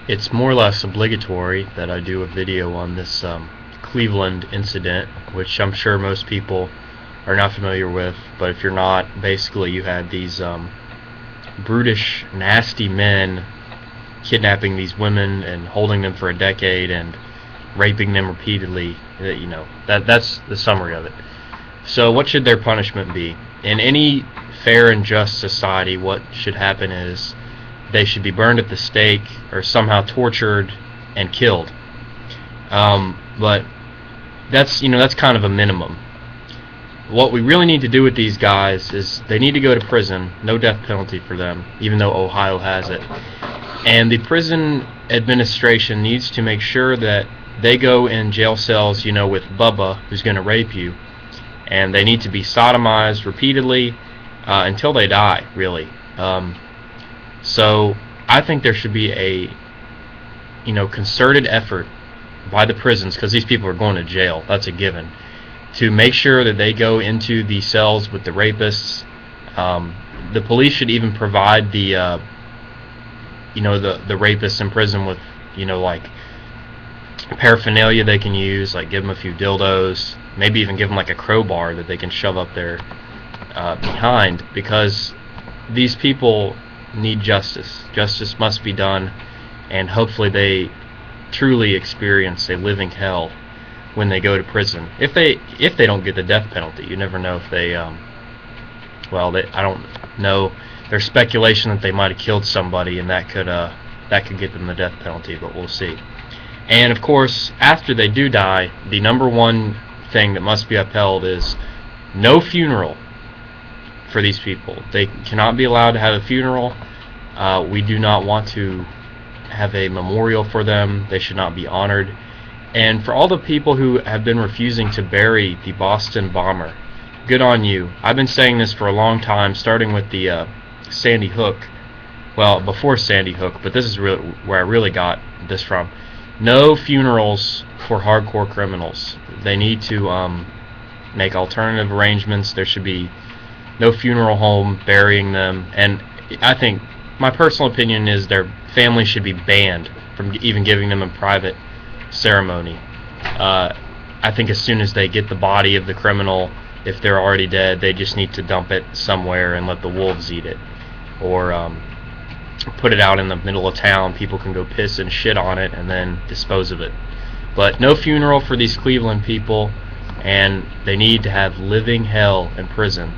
it's more or less obligatory that I do a video on this Cleveland incident, which I'm sure most people are not familiar with. But if you're not, basically you had these brutish, nasty men kidnapping these women and holding them for a decade and raping them repeatedly. That's the summary of it. So what should their punishment be? In any fair and just society, what should happen is they should be burned at the stake or somehow tortured and killed. But that's kind of a minimum. What we really need to do with these guys is they need to go to prison. No death penalty for them, even though Ohio has it. And the prison administration needs to make sure that they go in jail cells, with Bubba, who's going to rape you. And they need to be sodomized repeatedly until they die, really. So I think there should be a concerted effort by the prisons, because these people are going to jail, that's a given, to make sure that they go into the cells with the rapists. The police should even provide the rapists in prison with like paraphernalia they can use, like give them a few dildos, maybe even give them like a crowbar that they can shove up their behind, because these people need justice. Justice must be done, and hopefully they truly experience a living hell when they go to prison. If they don't get the death penalty, you never know if they I don't know. There's speculation that they might have killed somebody, and that could get them the death penalty, but we'll see. And of course, after they do die, the number one thing that must be upheld is no funeral for these people. They cannot be allowed to have a funeral. We do not want to have a memorial for them. They should not be honored. And for all the people who have been refusing to bury the Boston bomber, good on you. I've been saying this for a long time, starting with the Sandy Hook. Well, before Sandy Hook, but this is where I really got this from. No funerals for hardcore criminals. They need to make alternative arrangements. There should be no funeral home burying them, and I think my personal opinion is their family should be banned from even giving them a private ceremony. I think as soon as they get the body of the criminal, if they're already dead, they just need to dump it somewhere and let the wolves eat it, or put it out in the middle of town. People can go piss and shit on it and then dispose of it. But no funeral for these Cleveland people, and they need to have living hell in prison.